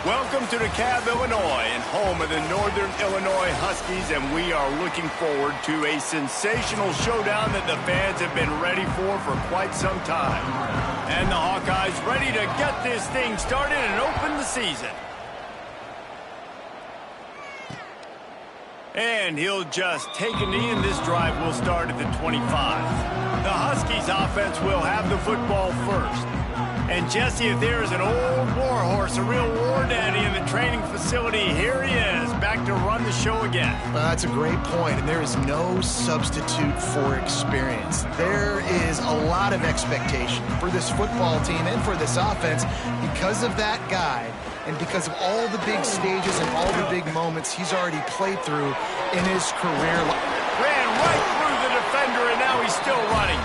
Welcome to DeKalb, Illinois, and home of the Northern Illinois Huskies, and we are looking forward to a sensational showdown that the fans have been ready for quite some time. And the Hawkeyes ready to get this thing started and open the season. And he'll just take a knee, and this drive will start at the 25. The Huskies offense will have the football first. And Jesse, if there is an old warhorse, a real war daddy in the training facility, here he is, back to run the show again. Well, that's a great point, and there is no substitute for experience. There is a lot of expectation for this football team and for this offense because of that guy and because of all the big stages and all the big moments he's already played through in his career. Ran right through the defender, and now he's still running.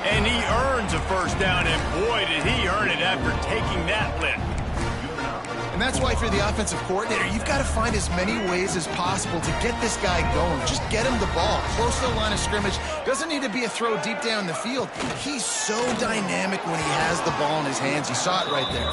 And he earns a first down, and boy, did he earn it after taking that lift. And that's why, if you're the offensive coordinator, you've got to find as many ways as possible to get this guy going. Just get him the ball close to the line of scrimmage. Doesn't need to be a throw deep down the field. He's so dynamic when he has the ball in his hands. You saw it right there.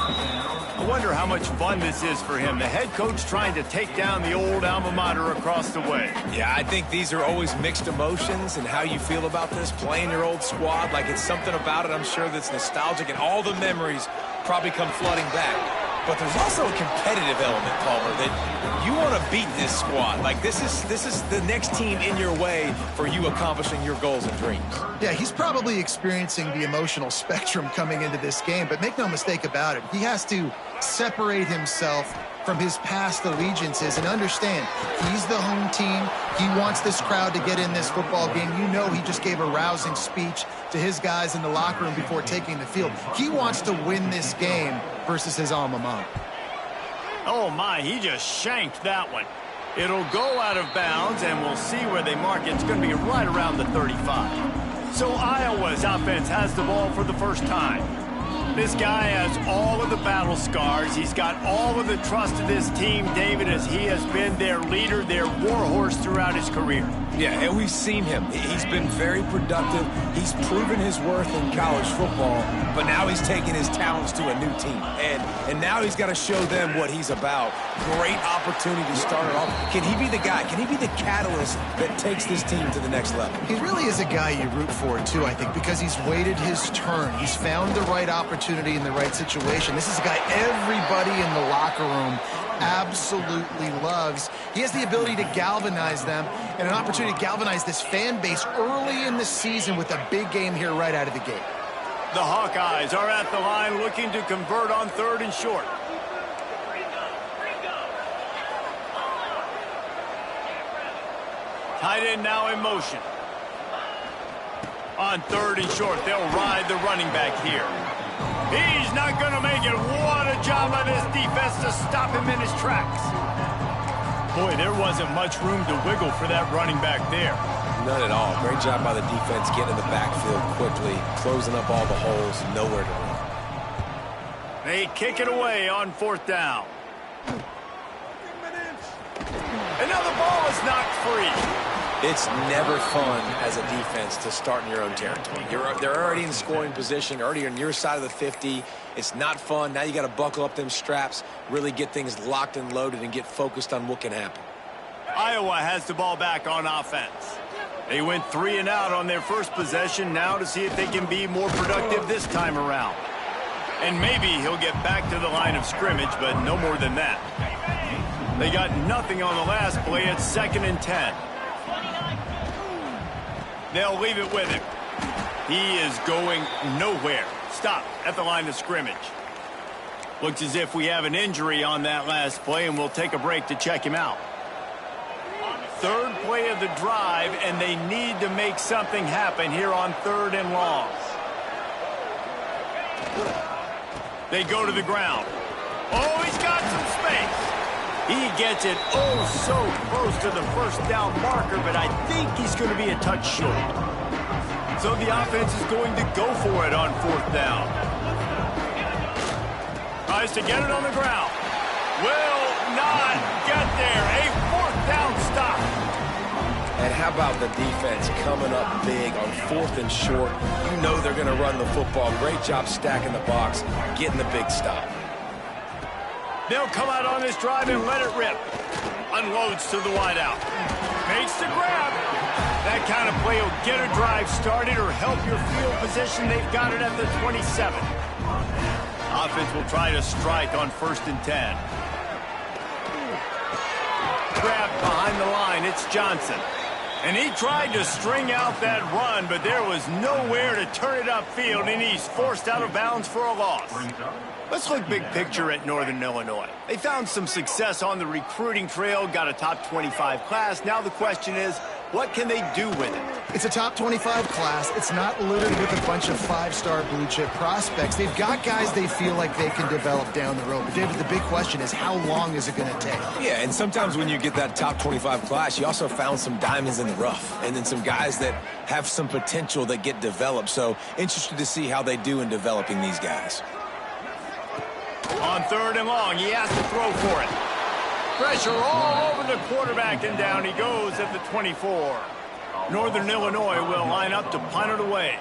I wonder how much fun this is for him. The head coach trying to take down the old alma mater across the way. Yeah, I think these are always mixed emotions and how you feel about this, playing your old squad. Like, it's something about it, I'm sure, that's nostalgic, and all the memories probably come flooding back. But there's also a competitive element, Palmer, that you want to beat this squad. Like, this is the next team in your way for you accomplishing your goals and dreams. Yeah, he's probably experiencing the emotional spectrum coming into this game, but make no mistake about it. He has to separate himself from his past allegiances and understand he's the home team. He wants this crowd to get in this football game. You know, he just gave a rousing speech to his guys in the locker room before taking the field. He wants to win this game versus his alma mater. Oh my, he just shanked that one. It'll go out of bounds, and we'll see where they mark it. It's going to be right around the 35. So Iowa's offense has the ball for the first time. This guy has all of the battle scars. He's got all of the trust of this team, David, as he has been their leader, their warhorse throughout his career. Yeah, and we've seen him. He's been very productive. He's proven his worth in college football, but now he's taking his talents to a new team. And now he's got to show them what he's about. Great opportunity to start it off. Can he be the guy? Can he be the catalyst that takes this team to the next level? He really is a guy you root for, too, I think, because he's waited his turn. He's found the right opportunity in the right situation. This is a guy everybody in the locker room absolutely loves. He has the ability to galvanize them and an opportunity to galvanize this fan base early in the season with a big game here right out of the gate. The Hawkeyes are at the line looking to convert on 3rd and short. Tight end now in motion. On 3rd and short, they'll ride the running back here. He's not going to make it. What a job by this defense to stop him in his tracks. Boy, there wasn't much room to wiggle for that running back there. None at all. Great job by the defense getting in the backfield quickly, closing up all the holes, nowhere to run. They kick it away on 4th down. Another ball is knocked free. It's never fun as a defense to start in your own territory. They're already in scoring position, already on your side of the 50. It's not fun. Now you got to buckle up them straps, really get things locked and loaded, and get focused on what can happen. Iowa has the ball back on offense. They went 3 and out on their first possession, now to see if they can be more productive this time around. And maybe he'll get back to the line of scrimmage, but no more than that. They got nothing on the last play. It's 2nd and 10. They'll leave it with him. He is going nowhere. Stop at the line of scrimmage. Looks as if we have an injury on that last play, and we'll take a break to check him out. 3rd play of the drive, and they need to make something happen here on 3rd and long. They go to the ground. Oh, he's got some space. He gets it so close to the first down marker, but I think he's going to be a touch short. So the offense is going to go for it on 4th down. Tries to get it on the ground. Will not get there. A 4th down stop. And how about the defense coming up big on 4th and short? You know they're going to run the football. Great job stacking the box, getting the big stop. They'll come out on this drive and let it rip. Unloads to the wideout. Makes the grab. That kind of play will get a drive started or help your field position. They've got it at the 27. Offense will try to strike on 1st and 10. Grabbed behind the line. It's Johnson. And he tried to string out that run, but there was nowhere to turn it upfield, and he's forced out of bounds for a loss. Let's look big picture at Northern Illinois. They found some success on the recruiting trail, got a top 25 class. Now the question is, what can they do with it? It's a top 25 class. It's not littered with a bunch of 5-star blue-chip prospects. They've got guys they feel like they can develop down the road. But, David, the big question is, how long is it going to take? Yeah, and sometimes when you get that top 25 class, you also found some diamonds in the rough. And then some guys that have some potential that get developed. So, interested to see how they do in developing these guys. On 3rd and long, he has to throw for it. Pressure all over the quarterback, and down he goes at the 24. Northern Illinois will line up to punt it away.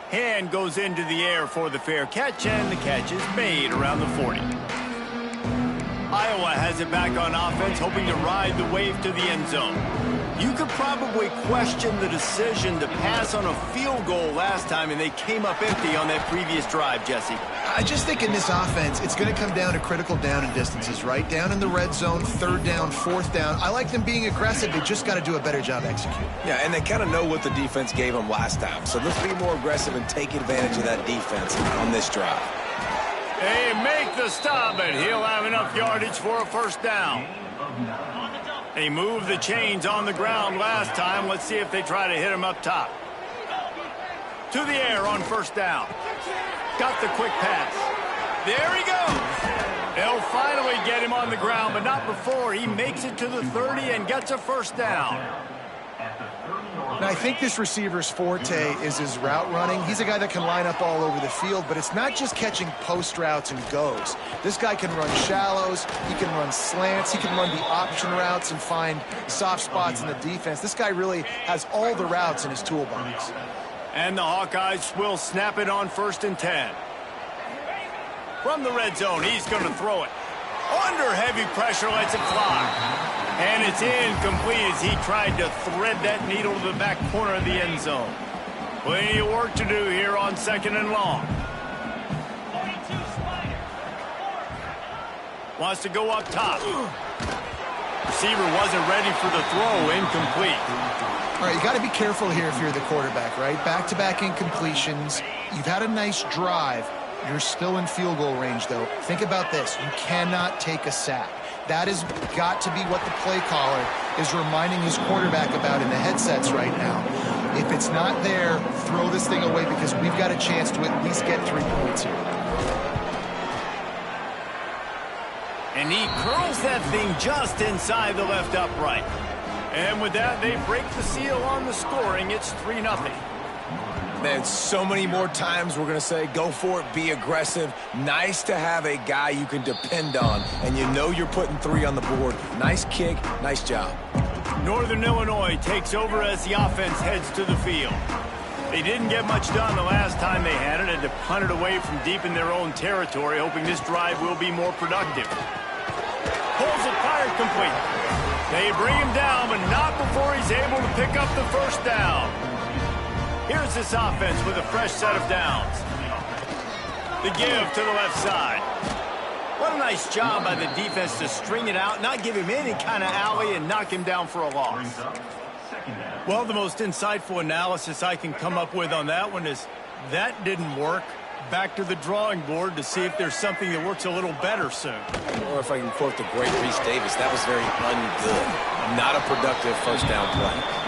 Hand goes into the air for the fair catch, and the catch is made around the 40. Iowa has it back on offense, hoping to ride the wave to the end zone. You could probably question the decision to pass on a field goal last time, and they came up empty on that previous drive, Jesse. I just think in this offense, it's going to come down to critical down and distances, right? Down in the red zone, 3rd down, 4th down. I like them being aggressive. They just got to do a better job executing. Yeah, and they kind of know what the defense gave them last time. So let's be more aggressive and take advantage of that defense on this drive. They make the stop, and he'll have enough yardage for a 1st down. They moved the chains on the ground last time. Let's see if they try to hit him up top. To the air on 1st down. Got the quick pass. There he goes. They'll finally get him on the ground, but not before he makes it to the 30 and gets a 1st down. Now, I think this receiver's forte is his route running. He's a guy that can line up all over the field, but it's not just catching post routes and goes. This guy can run shallows, he can run slants, he can run the option routes and find soft spots in the defense. This guy really has all the routes in his toolbox. And the Hawkeyes will snap it on 1st and 10. From the red zone, he's going to throw it. Under heavy pressure, lets it fly. And it's incomplete as he tried to thread that needle to the back corner of the end zone. Plenty of work to do here on 2nd and long. Wants to go up top. Receiver wasn't ready for the throw. Incomplete. All right, you got to be careful here if you're the quarterback, right? Back-to-back incompletions. You've had a nice drive. You're still in field goal range, though. Think about this. You cannot take a sack. That has got to be what the play caller is reminding his quarterback about in the headsets right now. If it's not there, throw this thing away because we've got a chance to at least get 3 points here. And he curls that thing just inside the left upright. And with that, they break the seal on the scoring. It's 3-0. Man, so many more times we're going to say, go for it, be aggressive. Nice to have a guy you can depend on, and you know you're putting 3 on the board. Nice kick, nice job. Northern Illinois takes over as the offense heads to the field. They didn't get much done the last time they had it, and to punt it away from deep in their own territory, hoping this drive will be more productive. Pulls it, fired complete. They bring him down, but not before he's able to pick up the 1st down. Here's this offense with a fresh set of downs. The give to the left side. What a nice job by the defense to string it out, not give him any kind of alley, and knock him down for a loss. Well, the most insightful analysis I can come up with on that one is that didn't work. Back to the drawing board to see if there's something that works a little better soon. Or if I can quote the great Reese Davis, that was very ungood. Not a productive 1st down play.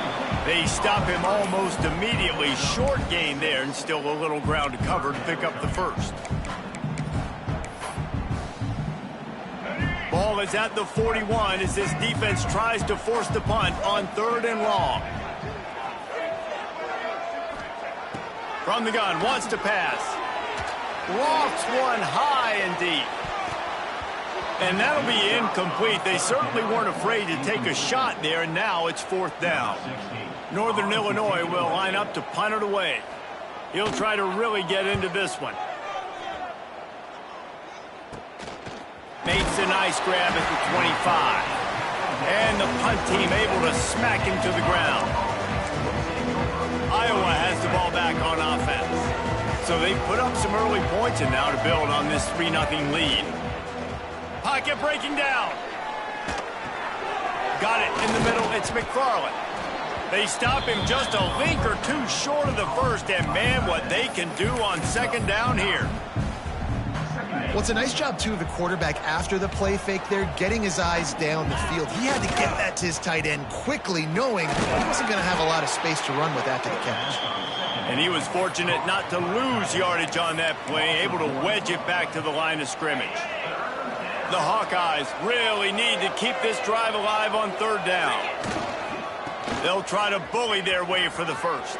They stop him almost immediately. Short gain there, and still a little ground to cover to pick up the 1st. Ball is at the 41 as this defense tries to force the punt on 3rd and long. From the gun, wants to pass. Lofts one high and deep. And that'll be incomplete. They certainly weren't afraid to take a shot there, and now it's 4th down. Northern Illinois will line up to punt it away. He'll try to really get into this one. Makes a nice grab at the 25. And the punt team able to smack him to the ground. Iowa has the ball back on offense. So they put up some early points and now to build on this 3-0 lead. Pocket breaking down. Got it in the middle. It's McFarland. They stop him just a link or two short of the first, and man, what they can do on second down here. Well, it's a nice job, too, of the quarterback after the play fake there, getting his eyes down the field. He had to get that to his tight end quickly, knowing he wasn't going to have a lot of space to run with after the catch. And he was fortunate not to lose yardage on that play, able to wedge it back to the line of scrimmage. The Hawkeyes really need to keep this drive alive on third down. They'll try to bully their way for the first.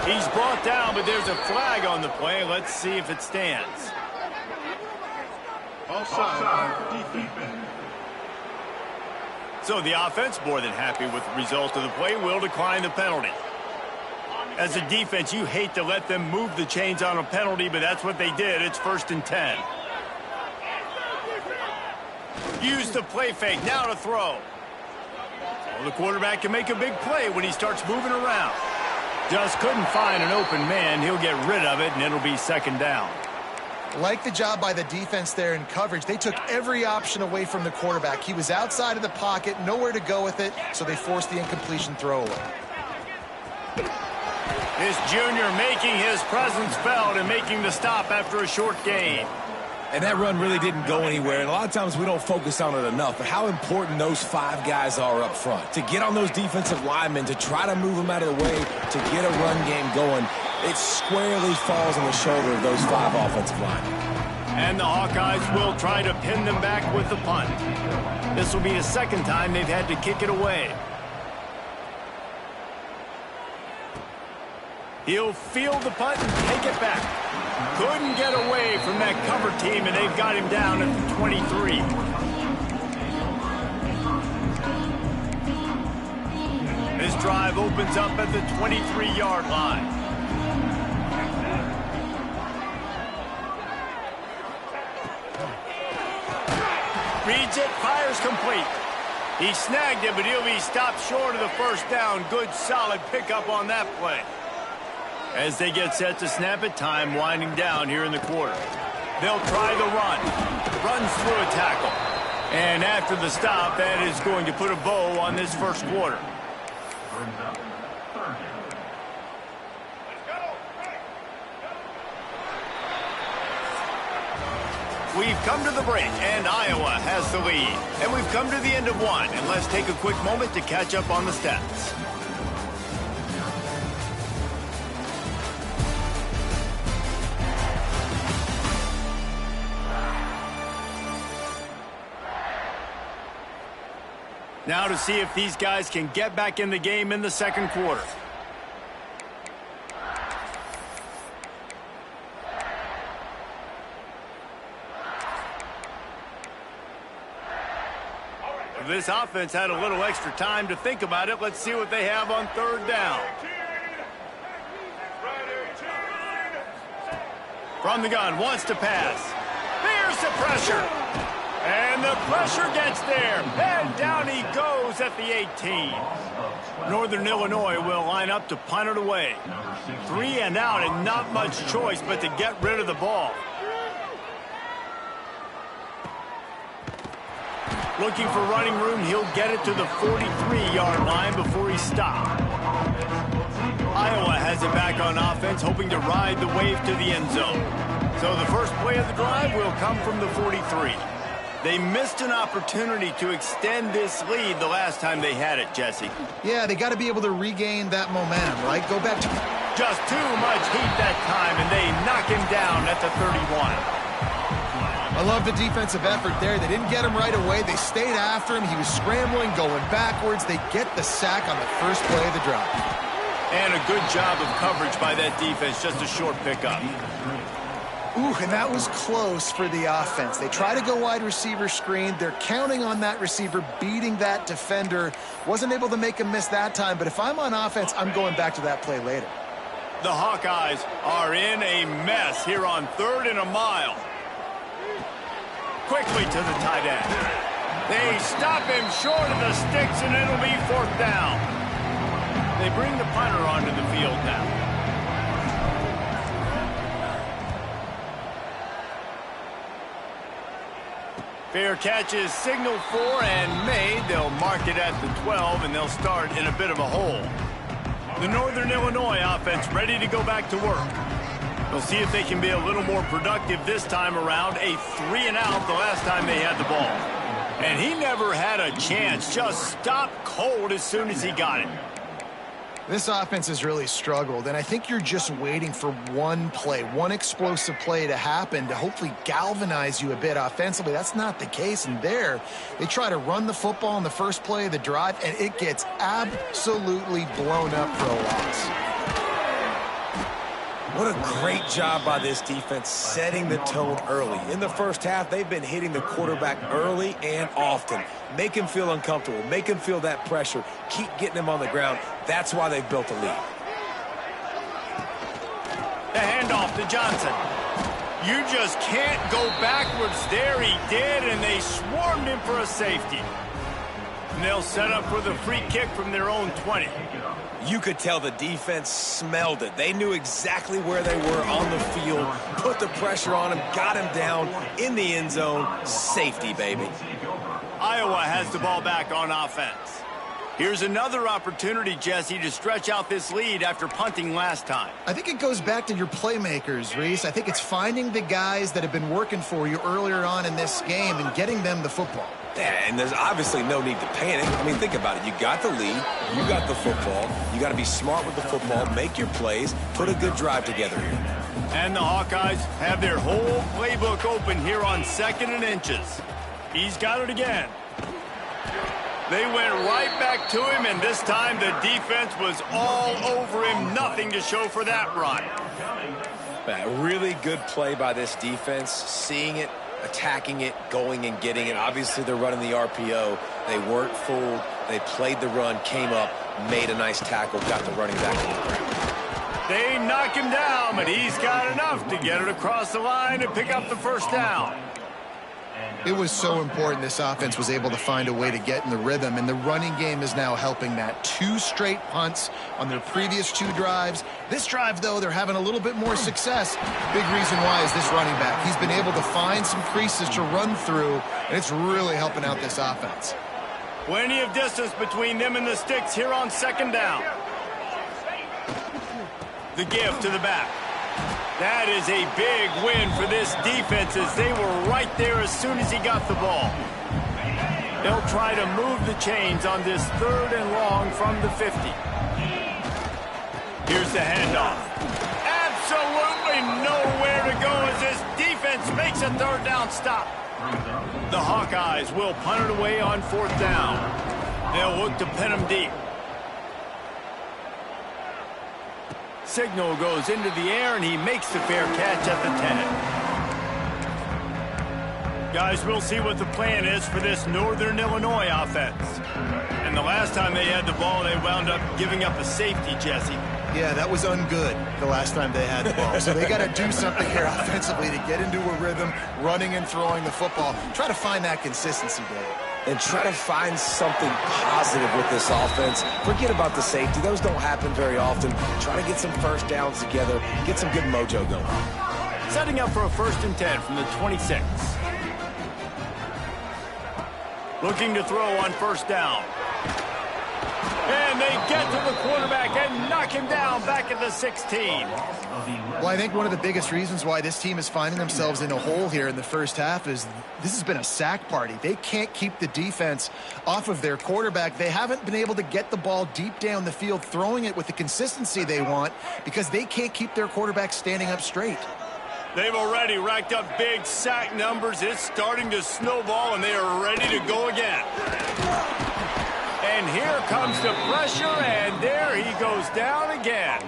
He's brought down, but there's a flag on the play. Let's see if it stands. So the offense, more than happy with the result of the play, will decline the penalty. As a defense, you hate to let them move the chains on a penalty, but that's what they did. It's 1st and 10. Use the play fake, now to throw. Well, the quarterback can make a big play when he starts moving around. Just couldn't find an open man. He'll get rid of it, and it'll be second down. Like the job by the defense there in coverage. They took every option away from the quarterback. He was outside of the pocket, nowhere to go with it, so they forced the incompletion throwaway. This junior making his presence felt and making the stop after a short gain. And that run really didn't go anywhere, and a lot of times we don't focus on it enough, but how important those 5 guys are up front. To get on those defensive linemen, to try to move them out of the way, to get a run game going, it squarely falls on the shoulder of those 5 offensive linemen. And the Hawkeyes will try to pin them back with the punt. This will be the second time they've had to kick it away. He'll field the punt and take it back. Couldn't get away from that cover team, and they've got him down at the 23. This drive opens up at the 23-yard line. Reads it, fires complete. He snagged it, but he'll be stopped short of the first down. Good, solid pickup on that play. As they get set to snap it, time winding down here in the quarter. They'll try the run. Runs through a tackle. And after the stop, that is going to put a bow on this first quarter. We've come to the break, and Iowa has the lead. And we've come to the end of one, and let's take a quick moment to catch up on the stats. Now to see if these guys can get back in the game in the second quarter. This offense had a little extra time to think about it. Let's see what they have on third down. From the gun, wants to pass. There's the pressure. And the pressure gets there. And down he goes at the 18. Northern Illinois will line up to punt it away. 3 and out and not much choice but to get rid of the ball. Looking for running room, he'll get it to the 43-yard line before he's stopped. Iowa has it back on offense, hoping to ride the wave to the end zone. So the first play of the drive will come from the 43. They missed an opportunity to extend this lead the last time they had it, Jesse. Yeah, they got to be able to regain that momentum, right? Go back to... Just too much heat that time, and they knock him down at the 31. I love the defensive effort there. They didn't get him right away. They stayed after him. He was scrambling, going backwards. They get the sack on the first play of the drive. And a good job of coverage by that defense, just a short pickup. Ooh, and that was close for the offense. They try to go wide receiver screen. They're counting on that receiver beating that defender. Wasn't able to make him miss that time, but if I'm on offense, I'm going back to that play later. The Hawkeyes are in a mess here on 3rd and a mile. Quickly to the tight end. They stop him short of the sticks, and it'll be 4th down. They bring the punter onto the field now. Fair catch is signaled for and made. They'll mark it at the 12, and they'll start in a bit of a hole. The Northern Illinois offense ready to go back to work. They'll see if they can be a little more productive this time around. A 3-and-out the last time they had the ball. And he never had a chance. Just stopped cold as soon as he got it. This offense has really struggled, and I think you're just waiting for one play, one explosive play to happen to hopefully galvanize you a bit offensively. That's not the case, and there they try to run the football in the first play of the drive, and it gets absolutely blown up for a loss. What a great job by this defense setting the tone early. In the first half, they've been hitting the quarterback early and often. Make him feel uncomfortable. Make him feel that pressure. Keep getting him on the ground. That's why they've built a lead. The handoff to Johnson. You just can't go backwards there. He did, and they swarmed him for a safety. And they'll set up for the free kick from their own 20. You could tell the defense smelled it. They knew exactly where they were on the field, put the pressure on him, got him down in the end zone. Safety, baby. Iowa has the ball back on offense. Here's another opportunity, Jesse, to stretch out this lead after punting last time. I think it goes back to your playmakers, Reese. I think it's finding the guys that have been working for you earlier on in this game and getting them the football. Yeah, and there's obviously no need to panic. I mean, think about it. You got the lead. You got the football. You got to be smart with the football, make your plays, put a good drive together here. And the Hawkeyes have their whole playbook open here on 2nd and inches. He's got it again. They went right back to him, and this time the defense was all over him. Nothing to show for that run. A really good play by this defense, seeing it, attacking it, going and getting it. Obviously, they're running the RPO. They weren't fooled. They played the run, came up, made a nice tackle, got the running back on the ground. They knock him down, but he's got enough to get it across the line and pick up the 1st down. It was so important this offense was able to find a way to get in the rhythm, and the running game is now helping that. 2 straight punts on their previous 2 drives. This drive, though, they're having a little bit more success. Big reason why is this running back. He's been able to find some creases to run through, and it's really helping out this offense. Plenty of distance between them and the sticks here on 2nd down. The give to the back. That is a big win for this defense as they were right there as soon as he got the ball. They'll try to move the chains on this 3rd and long from the 50. Here's the handoff. Absolutely nowhere to go as this defense makes a 3rd down stop. The Hawkeyes will punt it away on 4th down. They'll look to pin him deep. Signal goes into the air, and he makes the fair catch at the 10. Guys, we'll see what the plan is for this Northern Illinois offense. And the last time they had the ball, they wound up giving up a safety, Jesse. Yeah, that was ungood the last time they had the ball. So they got to do something here offensively to get into a rhythm, running and throwing the football. Try to find that consistency, Dave. And try to find something positive with this offense. Forget about the safety. Those don't happen very often. Try to get some 1st downs together, get some good mojo going. Setting up for a 1st and 10 from the 26. Looking to throw on 1st down. And they get to the quarterback and knock him down back at the 16. Well, I think one of the biggest reasons why this team is finding themselves in a hole here in the first half is this has been a sack party. They can't keep the defense off of their quarterback. They haven't been able to get the ball deep down the field, throwing it with the consistency they want because they can't keep their quarterback standing up straight. They've already racked up big sack numbers. It's starting to snowball, and they are ready to go again. And here comes the pressure, and there he goes down again.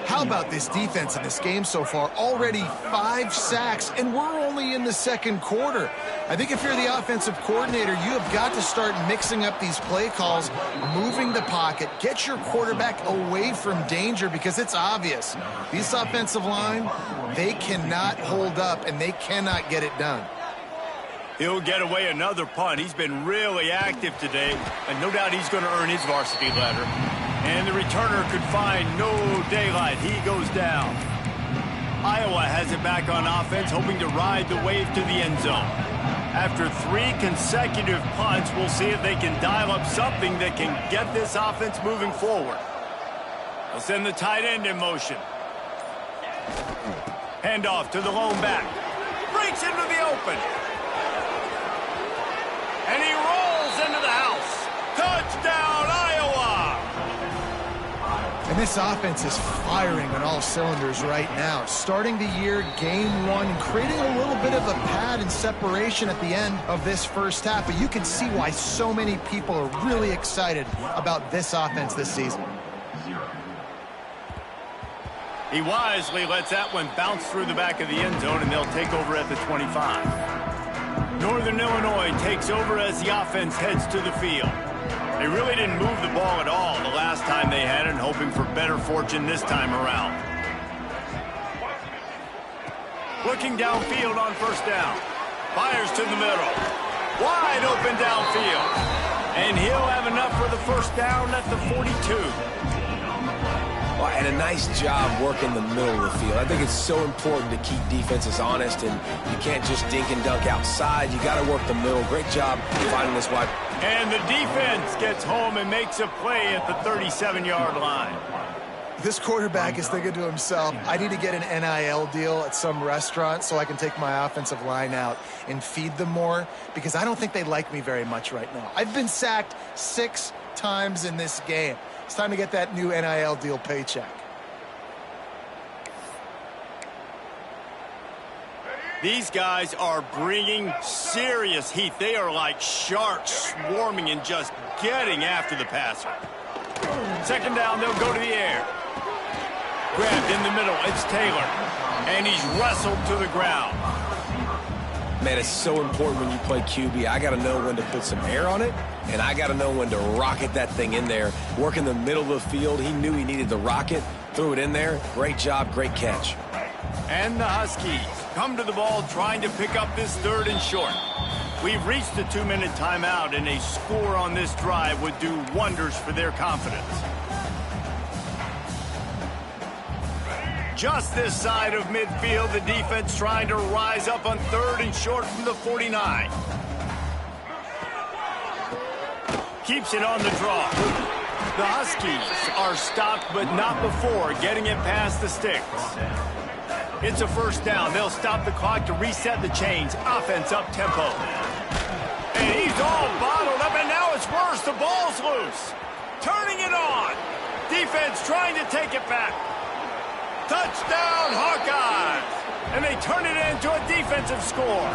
How How about this defense in this game so far? Already 5 sacks, and we're only in the second quarter. I think if you're the offensive coordinator, you have got to start mixing up these play calls, moving the pocket, get your quarterback away from danger, because it's obvious. This offensive line, they cannot hold up, and they cannot get it done. He'll get away another punt. He's been really active today, and no doubt he's going to earn his varsity letter. And the returner could find no daylight. He goes down. Iowa has it back on offense, hoping to ride the wave to the end zone. After 3 consecutive punts, we'll see if they can dial up something that can get this offense moving forward. They'll send the tight end in motion. Handoff to the lone back. Breaks into the open. And he rolls into the house. Touchdown, Iowa! And this offense is firing on all cylinders right now. Starting the year, game 1, and creating a little bit of a pad and separation at the end of this first half. But you can see why so many people are really excited about this offense this season. He wisely lets that one bounce through the back of the end zone, and they'll take over at the 25. Northern Illinois takes over as the offense heads to the field. They really didn't move the ball at all the last time they had it, and hoping for better fortune this time around. Looking downfield on first down. Fires to the middle. Wide open downfield. And he'll have enough for the first down at the 42. Well, and a nice job working the middle of the field. I think it's so important to keep defenses honest, and you can't just dink and dunk outside. You got to work the middle. Great job finding this wide. And the defense gets home and makes a play at the 37-yard line. This quarterback is thinking to himself, I need to get an NIL deal at some restaurant so I can take my offensive line out and feed them more, because I don't think they like me very much right now. I've been sacked 6 times in this game. It's time to get that new NIL deal paycheck. These guys are bringing serious heat. They are like sharks swarming and just getting after the passer. Second down, they'll go to the air. Grabbed in the middle, it's Taylor. And he's wrestled to the ground. Man, it's so important when you play QB. I got to know when to put some air on it, and I got to know when to rocket that thing in there. Work in the middle of the field. He knew he needed the rocket, threw it in there. Great job, great catch. And the Huskies come to the ball trying to pick up this 3rd and short. We've reached the 2-minute timeout, and a score on this drive would do wonders for their confidence. Just this side of midfield, the defense trying to rise up on 3rd and short from the 49. Keeps it on the draw. The Huskies are stopped, but not before getting it past the sticks. It's a first down. They'll stop the clock to reset the chains. Offense up tempo. And he's all bottled up, and now it's worse. The ball's loose. Turning it on. Defense trying to take it back. Touchdown, Hawkeyes! And they turn it into a defensive score.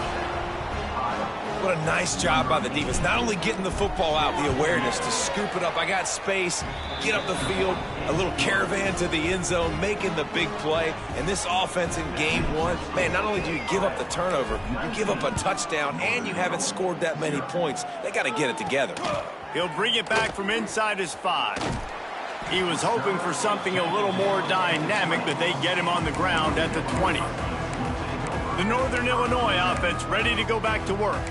What a nice job by the defense. Not only getting the football out, the awareness to scoop it up. I got space, get up the field, a little caravan to the end zone, making the big play. And this offense in game 1, man, not only do you give up the turnover, you give up a touchdown, and you haven't scored that many points. They got to get it together. He'll bring it back from inside his 5. He was hoping for something a little more dynamic, but they get him on the ground at the 20. The Northern Illinois offense ready to go back to work.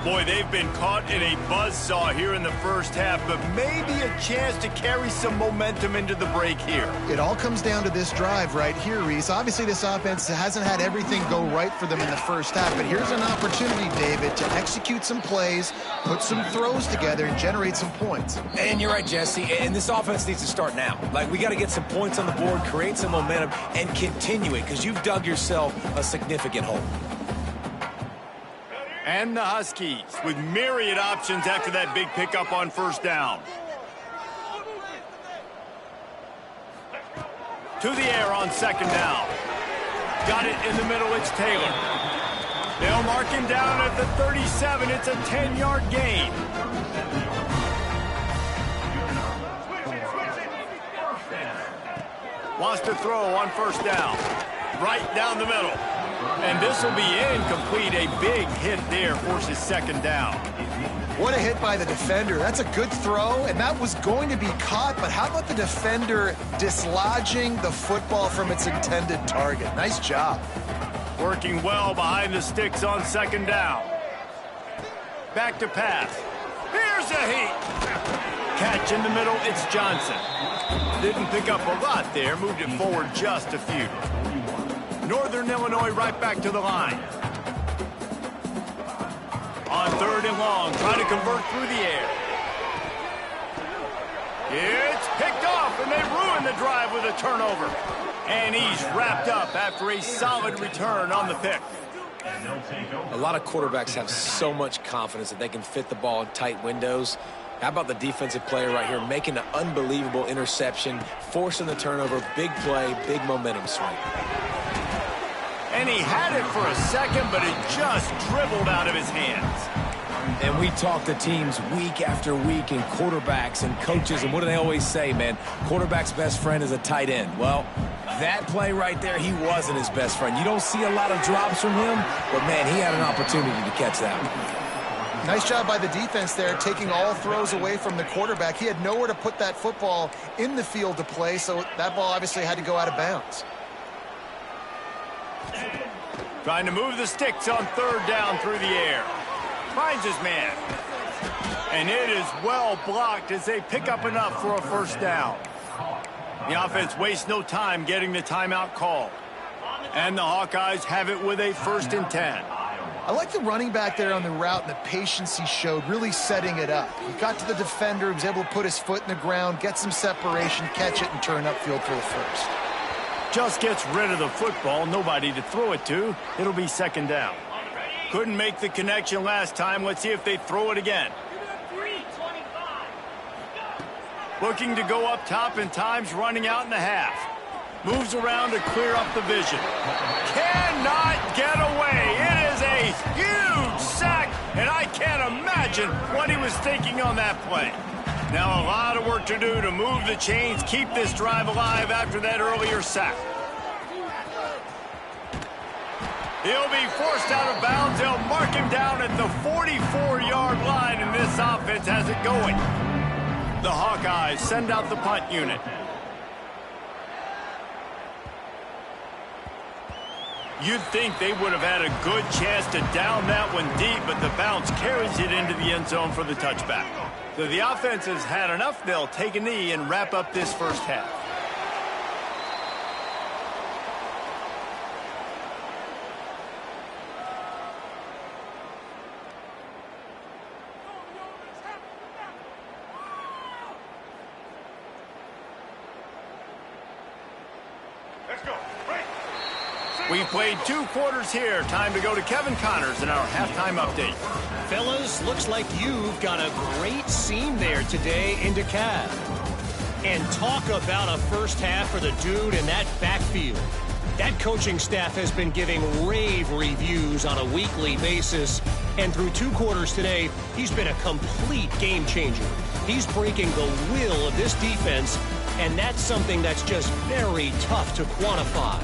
Boy, they've been caught in a buzzsaw here in the first half, but maybe a chance to carry some momentum into the break here. It all comes down to this drive right here, Reese. Obviously, this offense hasn't had everything go right for them in the first half, but here's an opportunity, David, to execute some plays, put some throws together, and generate some points. And you're right, Jesse, and this offense needs to start now. Like, we got to get some points on the board, create some momentum, and continue it, because you've dug yourself a significant hole. And the Huskies with myriad options after that big pickup on first down. To the air on second down. Got it in the middle, it's Taylor. They'll mark him down at the 37. It's a 10-yard gain. Wants to throw on first down. Right down the middle. And this will be incomplete. A big hit there forces second down. What a hit by the defender. That's a good throw, and that was going to be caught, but how about the defender dislodging the football from its intended target? Nice job. Working well behind the sticks on second down. Back to pass. Here's a heat. Catch in the middle, it's Johnson. Didn't pick up a lot there, moved it forward just a few. Northern Illinois right back to the line. On third and long, trying to convert through the air. It's picked off, and they ruin the drive with a turnover. And he's wrapped up after a solid return on the pick. A lot of quarterbacks have so much confidence that they can fit the ball in tight windows. How about the defensive player right here making an unbelievable interception, forcing the turnover, big play, big momentum swing. And he had it for a second, but it just dribbled out of his hands. And we talk to teams week after week and quarterbacks and coaches, and what do they always say, man? Quarterback's best friend is a tight end. Well, that play right there, he wasn't his best friend. You don't see a lot of drops from him, but, man, he had an opportunity to catch that one. Nice job by the defense there, taking all throws away from the quarterback. He had nowhere to put that football in the field to play, so that ball obviously had to go out of bounds. Trying to move the sticks on third down through the air. Finds his man. And it is well blocked as they pick up enough for a first down. The offense wastes no time getting the timeout called. And the Hawkeyes have it with a 1st and 10. I like the running back there on the route and the patience he showed, really setting it up. He got to the defender, he was able to put his foot in the ground, get some separation, catch it, and turn upfield for the first. Just gets rid of the football, nobody to throw it to. It'll be second down. Couldn't make the connection last time. Let's see if they throw it again. Looking to go up top, and time's running out in the half. Moves around to clear up the vision. Cannot get away. It is a huge sack, and I can't imagine what he was thinking on that play. Now a lot of work to do to move the chains, keep this drive alive after that earlier sack. He'll be forced out of bounds. They'll mark him down at the 44-yard line, and this offense has it going. The Hawkeyes send out the punt unit. You'd think they would have had a good chance to down that one deep, but the bounce carries it into the end zone for the touchback. So the offense has had enough. They'll take a knee and wrap up this first half. We played 2 quarters here. Time to go to Kevin Connors in our halftime update. Fellas, looks like you've got a great scene there today in DeKalb. And talk about a first half for the dude in that backfield. That coaching staff has been giving rave reviews on a weekly basis. And through 2 quarters today, he's been a complete game changer. He's breaking the will of this defense, and that's something that's just very tough to quantify.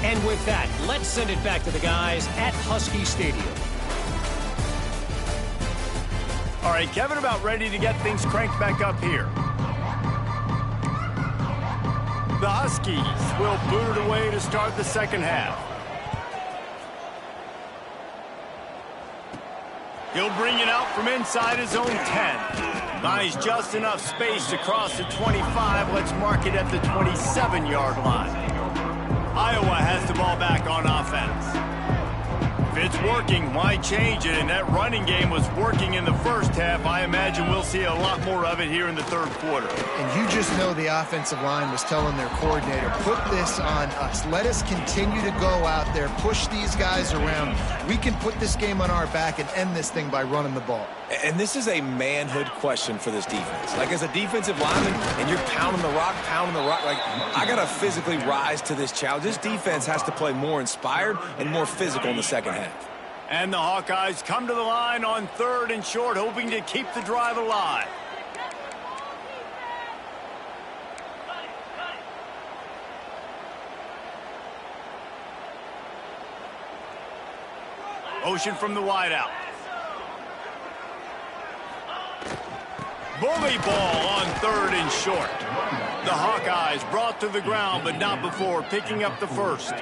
And with that, let's send it back to the guys at Husky Stadium. All right, Kevin, about ready to get things cranked back up here. The Huskies will boot it away to start the second half. He'll bring it out from inside his own 10. Buys just enough space to cross the 25. Let's mark it at the 27-yard line. Iowa has the ball back on offense. If it's working, why change it? And that running game was working in the first half. I imagine we'll see a lot more of it here in the third quarter. And you just know the offensive line was telling their coordinator, put this on us. Let us continue to go out there, push these guys around. We can put this game on our back and end this thing by running the ball. And this is a manhood question for this defense. Like, as a defensive lineman, and you're pounding the rock, like, I got to physically rise to this challenge. This defense has to play more inspired and more physical in the second half. And the Hawkeyes come to the line on 3rd and short, hoping to keep the drive alive. Motion from the wideout. Bully ball on 3rd and short. The Hawkeyes brought to the ground, but not before picking up the first.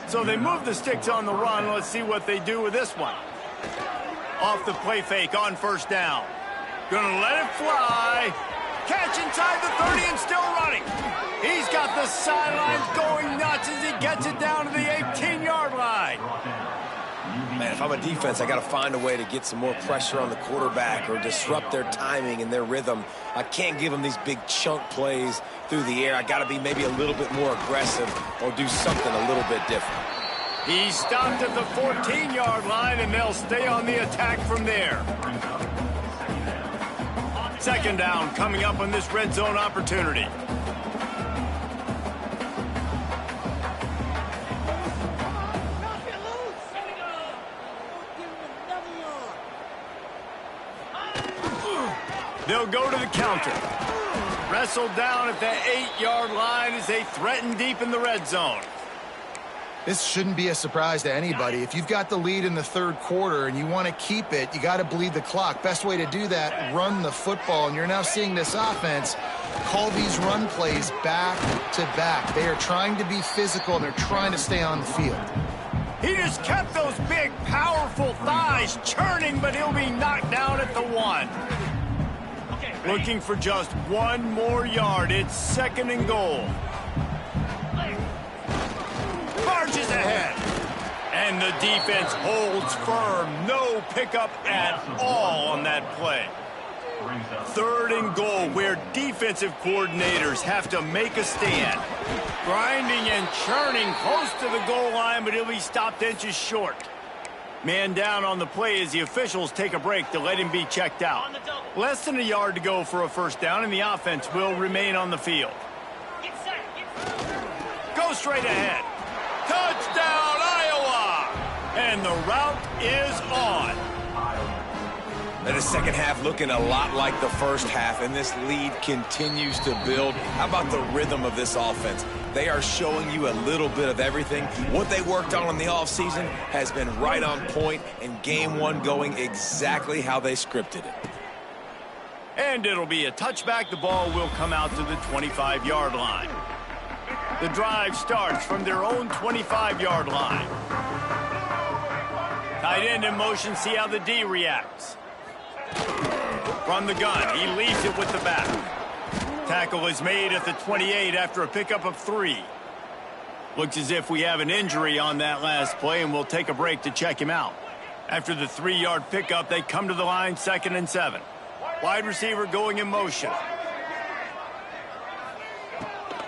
So they move the sticks on the run. Let's see what they do with this one. Off the play fake on 1st down. Gonna let it fly. Catch inside the 30 and still running. He's got the sidelines going nuts as he gets it down to the 18-yard line. Man, if I'm a defense, I got to find a way to get some more pressure on the quarterback or disrupt their timing and their rhythm. I can't give them these big chunk plays through the air. I got to be maybe a little bit more aggressive or do something a little bit different. He stopped at the 14-yard line, and they'll stay on the attack from there. 2nd down coming up on this red zone opportunity. They'll go to the counter. Wrestled down at the 8-yard line as they threaten deep in the red zone. This shouldn't be a surprise to anybody. If you've got the lead in the 3rd quarter and you want to keep it, you got to bleed the clock. Best way to do that, run the football. And you're now seeing this offense call these run plays back to back. They are trying to be physical, and they're trying to stay on the field. He just kept those big, powerful thighs churning, but he'll be knocked down at the 1. Looking for just 1 more yard. It's 2nd and goal. Marches ahead. And the defense holds firm. No pickup at all on that play. 3rd and goal, where defensive coordinators have to make a stand. Grinding and churning close to the goal line, but he'll be stopped inches short. Man down on the play as the officials take a break to let him be checked out. Less than a yard to go for a 1st down, and the offense will remain on the field. Go straight ahead. Touchdown, Iowa! And the route is on. And the 2nd half looking a lot like the 1st half, and this lead continues to build. How about the rhythm of this offense? They are showing you a little bit of everything. What they worked on in the offseason has been right on point, and game 1 going exactly how they scripted it. And it'll be a touchback. The ball will come out to the 25-yard line. The drive starts from their own 25-yard line. Tight end in motion, see how the D reacts. From the gun, he leaves it with the back. Tackle is made at the 28 after a pickup of 3. Looks as if we have an injury on that last play, and we'll take a break to check him out. After the 3-yard pickup, they come to the line, 2nd and 7. Wide receiver going in motion.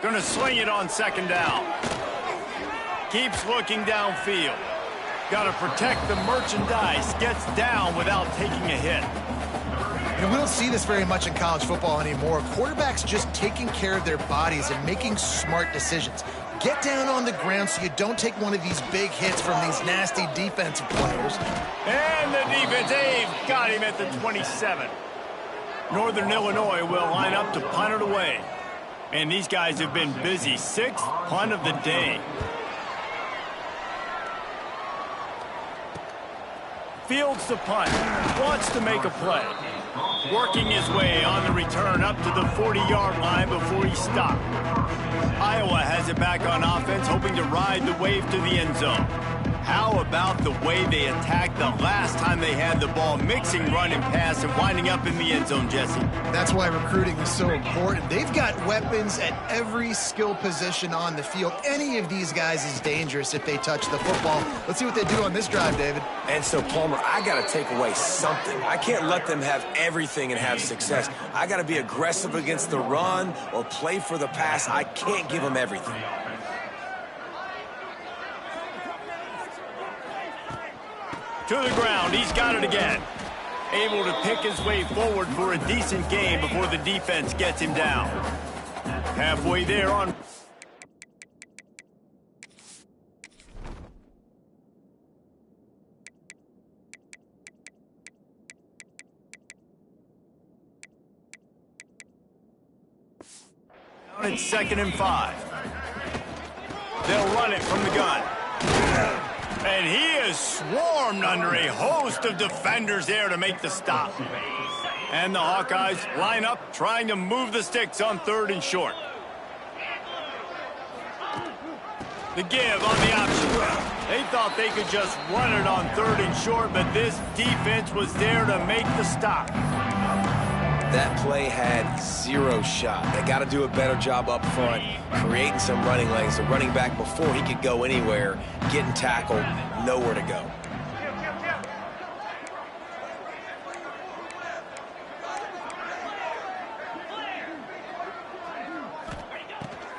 Gonna sling it on 2nd down. Keeps looking downfield. Got to protect the merchandise. Gets down without taking a hit. And we don't see this very much in college football anymore. Quarterbacks just taking care of their bodies and making smart decisions. Get down on the ground so you don't take one of these big hits from these nasty defensive players. And the defense, they've got him at the 27. Northern Illinois will line up to punt it away. And these guys have been busy. 6th punt of the day. Fields the punt. Wants to make a play. Working his way on the return up to the 40-yard line before he stopped. Iowa has it back on offense, hoping to ride the wave to the end zone. How about the way they attacked the last time they had the ball, mixing run and pass and winding up in the end zone, Jesse? That's why recruiting is so important. They've got weapons at every skill position on the field. Any of these guys is dangerous if they touch the football. Let's see what they do on this drive, David. And so, Palmer, I got to take away something. I can't let them have everything and have success. I got to be aggressive against the run or play for the pass. I can't give them everything. To the ground, he's got it again. Able to pick his way forward for a decent game before the defense gets him down. Halfway there on... Down at 2nd and 5. They'll run it from the gun. And he is swarmed under a host of defenders there to make the stop. And the Hawkeyes line up, trying to move the sticks on 3rd and short. The give on the option. They thought they could just run it on 3rd and short, but this defense was there to make the stop. That play had 0 shot. They got to do a better job up front, creating some running lanes. The running back, before he could go anywhere, getting tackled, nowhere to go.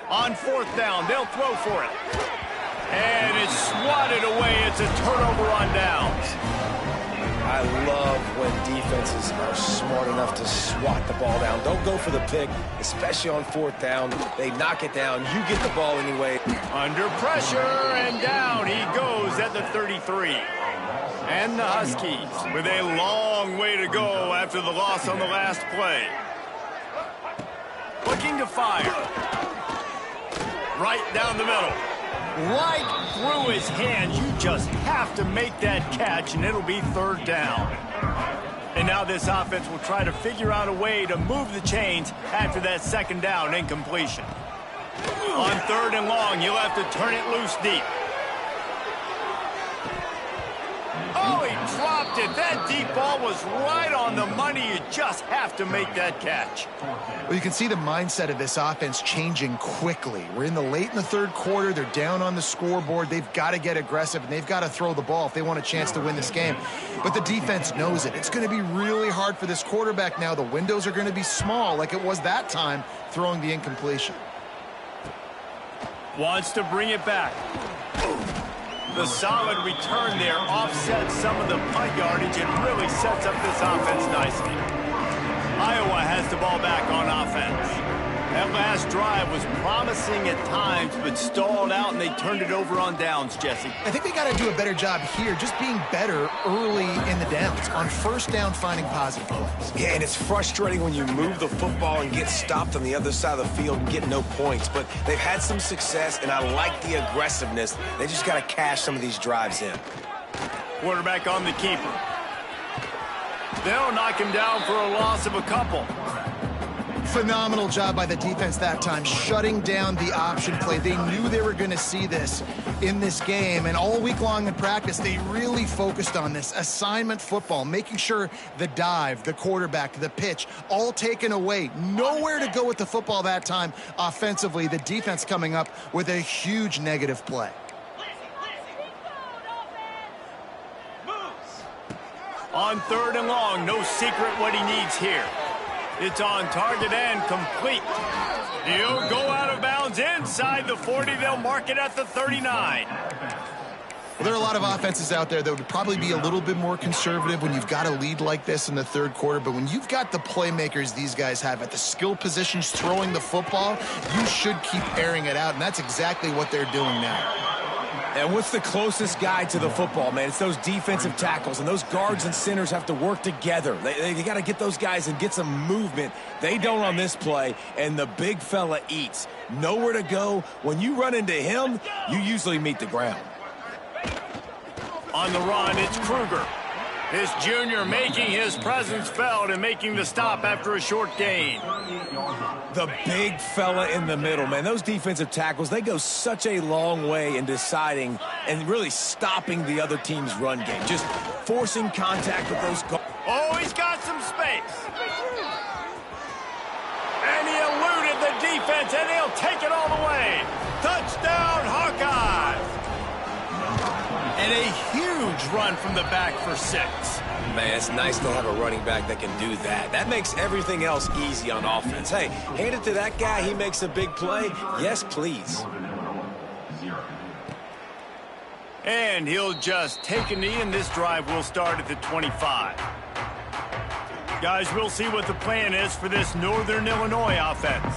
On 4th down, they'll throw for it. And it's swatted away. It's a turnover on downs. I love when defenses are smart enough to swat the ball down. Don't go for the pick, especially on 4th down. They knock it down. You get the ball anyway. Under pressure, and down he goes at the 33. And the Huskies with a long way to go after the loss on the last play. Looking to fire. Right down the middle. Right through his hands. You just have to make that catch, and it'll be 3rd down. And now this offense will try to figure out a way to move the chains after that 2nd down incompletion. On 3rd and long, you'll have to turn it loose deep. Oh, he dropped it. That deep ball was right on the money. You just have to make that catch. Well, you can see the mindset of this offense changing quickly. We're late in the 3rd quarter. They're down on the scoreboard. They've got to get aggressive, and they've got to throw the ball if they want a chance to win this game. But the defense knows it. It's going to be really hard for this quarterback now. The windows are going to be small like it was that time throwing the incompletion. Wants to bring it back. The solid return there offsets some of the punt yardage and really sets up this offense nicely. Iowa has the ball back on offense. That last drive was promising at times, but stalled out, and they turned it over on downs, Jesse. I think they got to do a better job here, just being better early in the downs. On 1st down, finding positive plays. Yeah, and it's frustrating when you move the football and get stopped on the other side of the field and get no points. But they've had some success, and I like the aggressiveness. They just got to cash some of these drives in. Quarterback on the keeper. They'll knock him down for a loss of a couple. Phenomenal job by the defense that time, shutting down the option play. They knew they were going to see this in this game, and all week long in practice, they really focused on this assignment football, making sure the dive, the quarterback, the pitch, all taken away. Nowhere to go with the football that time offensively. The defense coming up with a huge negative play. On 3rd and long, no secret what he needs here. It's on target and complete. He'll go out of bounds inside the 40. They'll mark it at the 39. Well, there are a lot of offenses out there that would probably be a little bit more conservative when you've got a lead like this in the 3rd quarter. But when you've got the playmakers these guys have at the skill positions throwing the football, you should keep airing it out. And that's exactly what they're doing now. And what's the closest guy to the football, man? It's those defensive tackles, and those guards and centers have to work together. They got to get those guys and get some movement. They don't on this play, and the big fella eats. Nowhere to go. When you run into him, you usually meet the ground. On the run, it's Kruger. This junior making his presence felt and making the stop after a short gain. The big fella in the middle, man. Those defensive tackles, they go such a long way in deciding and really stopping the other team's run game. Just forcing contact with those guards. Oh, he's got some space. And he eluded the defense, and he'll take it all the way. Touchdown, Hawkeyes. And a huge run from the back for 6. Man, it's nice to have a running back that can do that. That makes everything else easy on offense. Hey, hand it to that guy. He makes a big play. Yes, please. And he'll just take a knee, and this drive will start at the 25. Guys, we'll see what the plan is for this Northern Illinois offense.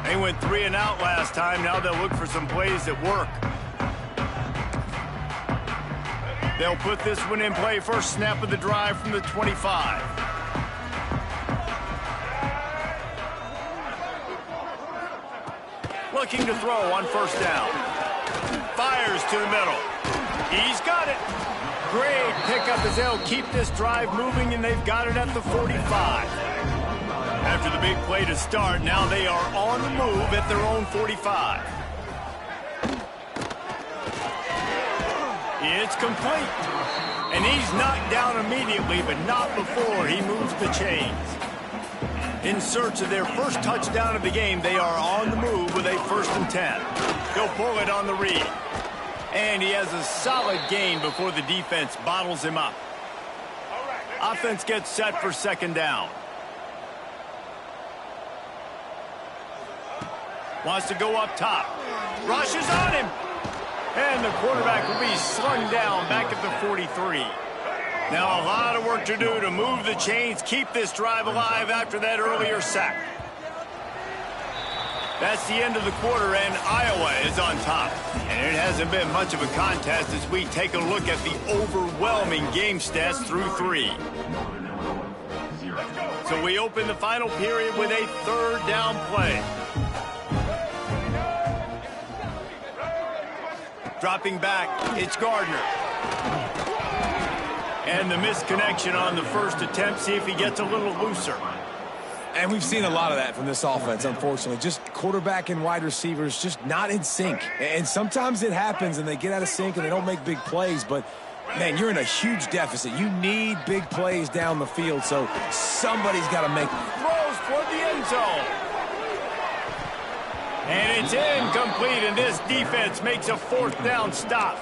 They went 3 and out last time. Now they'll look for some plays that work. They'll put this one in play. First snap of the drive from the 25. Looking to throw on 1st down. Fires to the middle. He's got it. Great pickup as they'll keep this drive moving, and they've got it at the 45. After the big play to start, now they are on the move at their own 45. It's complete. And he's knocked down immediately, but not before he moves the chains. In search of their first touchdown of the game, they are on the move with a 1st and 10. He'll pull it on the read. And he has a solid gain before the defense bottles him up. Offense gets set for 2nd down. Wants to go up top. Rushes on him. And the quarterback will be slung down back at the 43. Now a lot of work to do to move the chains, keep this drive alive after that earlier sack. That's the end of the quarter, and Iowa is on top. And it hasn't been much of a contest as we take a look at the overwhelming game stats through 3. So we open the final period with a 3rd down play. Dropping back, it's Gardner. And the misconnection on the first attempt. See if he gets a little looser. And we've seen a lot of that from this offense, unfortunately. Just quarterback and wide receivers just not in sync. And sometimes it happens and they get out of sync and they don't make big plays. But, man, you're in a huge deficit. You need big plays down the field, so somebody's got to make them. Throws toward the end zone. And it's incomplete, and this defense makes a 4th down stop.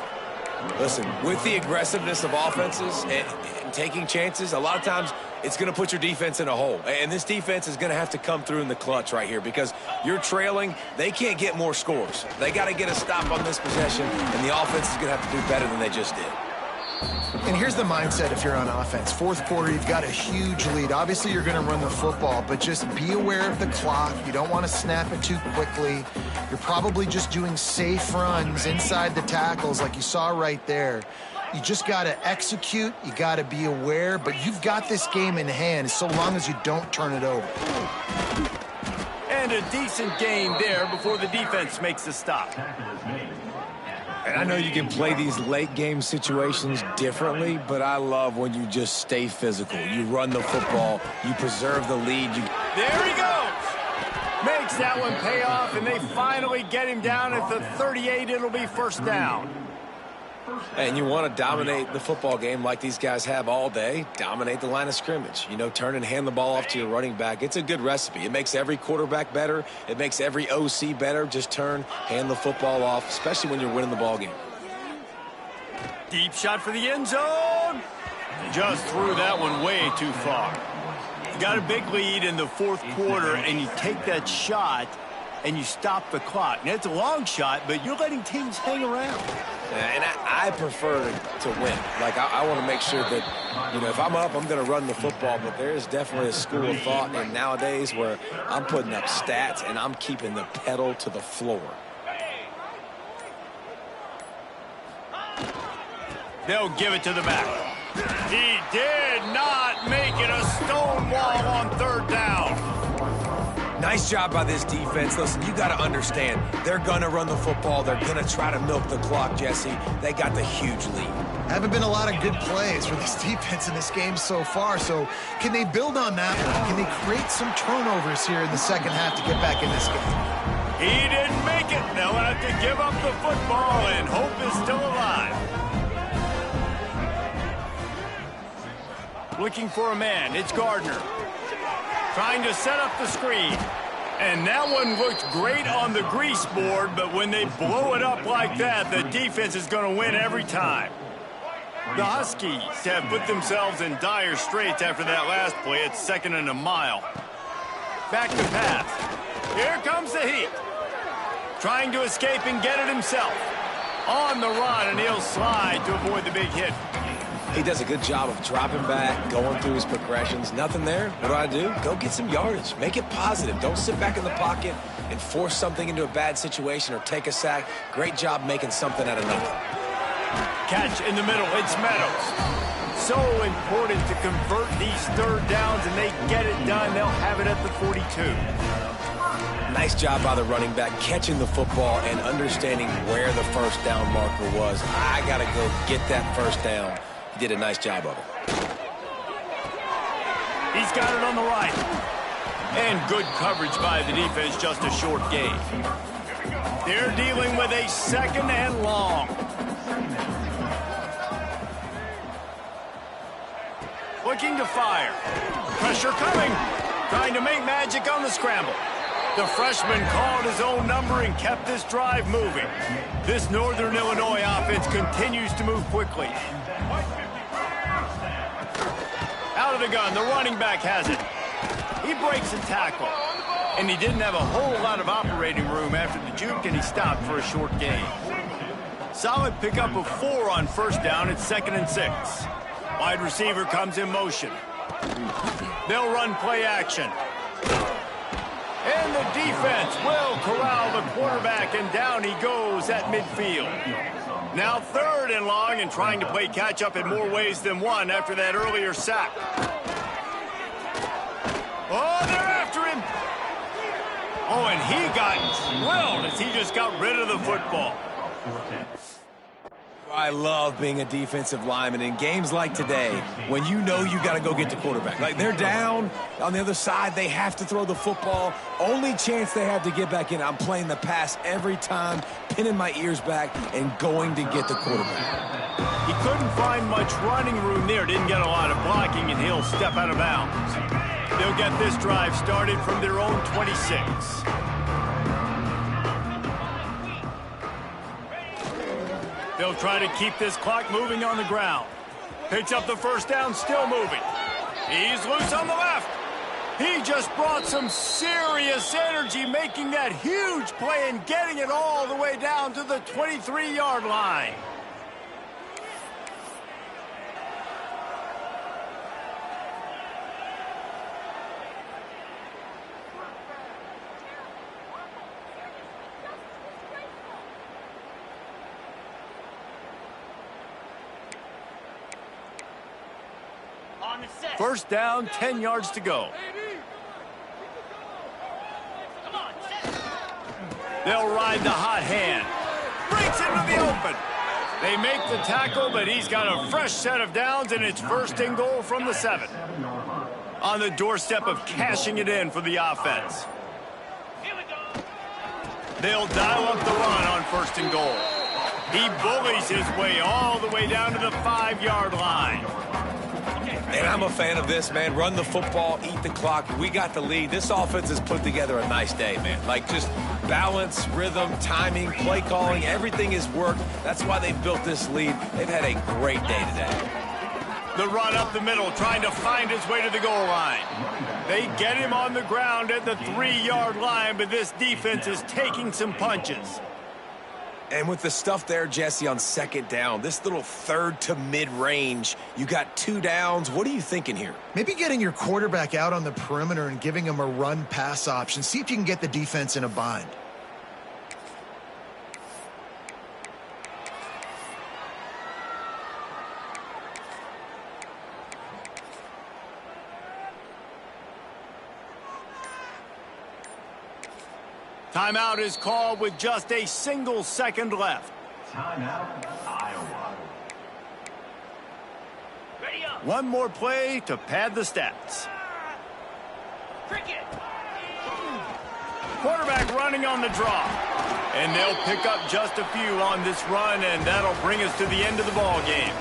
Listen, with the aggressiveness of offenses and taking chances, a lot of times it's going to put your defense in a hole. And this defense is going to have to come through in the clutch right here because you're trailing. They can't get more scores. They got to get a stop on this possession, and the offense is going to have to do better than they just did. And here's the mindset if you're on offense. 4th quarter, you've got a huge lead. Obviously, you're going to run the football, but just be aware of the clock. You don't want to snap it too quickly. You're probably just doing safe runs inside the tackles like you saw right there. You just got to execute. You got to be aware, but you've got this game in hand so long as you don't turn it over. And a decent gain there before the defense makes the stop. And I know you can play these late game situations differently, but I love when you just stay physical. You run the football, you preserve the lead. There he goes. Makes that one pay off, and they finally get him down at the 38. It'll be 1st down. And you want to dominate the football game like these guys have all day. Dominate the line of scrimmage. You know, turn and hand the ball off to your running back. It's a good recipe. It makes every quarterback better. It makes every OC better. Just turn, hand the football off, especially when you're winning the ball game. Deep shot for the end zone. Just threw that one way too far. You got a big lead in the 4th quarter, and you take that shot, and you stop the clock. Now, it's a long shot, but you're letting teams hang around. And I prefer to win. Like, I want to make sure that, you know, if I'm up, I'm going to run the football. But there is definitely a school of thought in nowadays where I'm putting up stats and I'm keeping the pedal to the floor. They'll give it to the back. He did not make it a stone wall on 3rd down. Nice job by this defense. Listen, you got to understand, they're going to run the football. They're going to try to milk the clock, Jesse. They got the huge lead. Haven't been a lot of good plays for this defense in this game so far, so can they build on that one? Can they create some turnovers here in the 2nd half to get back in this game? He didn't make it. They'll have to give up the football, and hope is still alive. Looking for a man. It's Gardner. Trying to set up the screen. And that one looked great on the grease board, but when they blow it up like that, the defense is going to win every time. The Huskies have put themselves in dire straits after that last play. It's 2nd and a mile. Back to pass. Here comes the heat. Trying to escape and get it himself. On the run, and he'll slide to avoid the big hit. He does a good job of dropping back, going through his progressions. Nothing there. What do? Go get some yardage. Make it positive. Don't sit back in the pocket and force something into a bad situation or take a sack. Great job making something out of nothing. Catch in the middle. It's Meadows. So important to convert these 3rd downs, and they get it done. They'll have it at the 42. Nice job by the running back, catching the football and understanding where the first down marker was. I got to go get that first down. He did a nice job of it. He's got it on the right. And good coverage by the defense, just a short gain. They're dealing with a 2nd and long. Looking to fire. Pressure coming. Trying to make magic on the scramble. The freshman called his own number and kept this drive moving. This Northern Illinois offense continues to move quickly. Out of the gun, the running back has it. He breaks a tackle. And he didn't have a whole lot of operating room after the juke, and he stopped for a short gain. Solid pickup of 4 on first down. It's 2nd and 6. Wide receiver comes in motion. They'll run play action. And the defense will corral the quarterback, and down he goes at midfield. Now 3rd and long, and trying to play catch-up in more ways than one after that earlier sack. Oh, they're after him. Oh, and he got drilled as he just got rid of the football. I love being a defensive lineman in games like today when you know you got to go get the quarterback. Like, they're down on the other side. They have to throw the football. Only chance they have to get back in. I'm playing the pass every time, pinning my ears back and going to get the quarterback. He couldn't find much running room there. Didn't get a lot of blocking, and he'll step out of bounds. They'll get this drive started from their own 26. They'll try to keep this clock moving on the ground. Picks up the first down, still moving. He's loose on the left. He just brought some serious energy, making that huge play and getting it all the way down to the 23-yard line. First down, 10 yards to go. They'll ride the hot hand. Breaks into the open. They make the tackle, but he's got a fresh set of downs, and it's 1st and goal from the 7. On the doorstep of cashing it in for the offense. They'll dial up the run on 1st and goal. He bullies his way all the way down to the 5-yard line. And I'm a fan of this, man. Run the football, eat the clock. We got the lead. This offense has put together a nice day, man. Like, just balance, rhythm, timing, play calling, everything has worked. That's why they built this lead. They've had a great day today. The run up the middle, trying to find his way to the goal line. They get him on the ground at the 3-yard line, but this defense is taking some punches. And with the stuff there, Jesse, on 2nd down, this little 3rd to mid-range, you got 2 downs. What are you thinking here? Maybe getting your quarterback out on the perimeter and giving him a run-pass option. See if you can get the defense in a bind. Timeout is called with just a single second left. Timeout, Iowa. Ready up. One more play to pad the stats. Cricket. Quarterback running on the draw. And they'll pick up just a few on this run, and that'll bring us to the end of the ball game.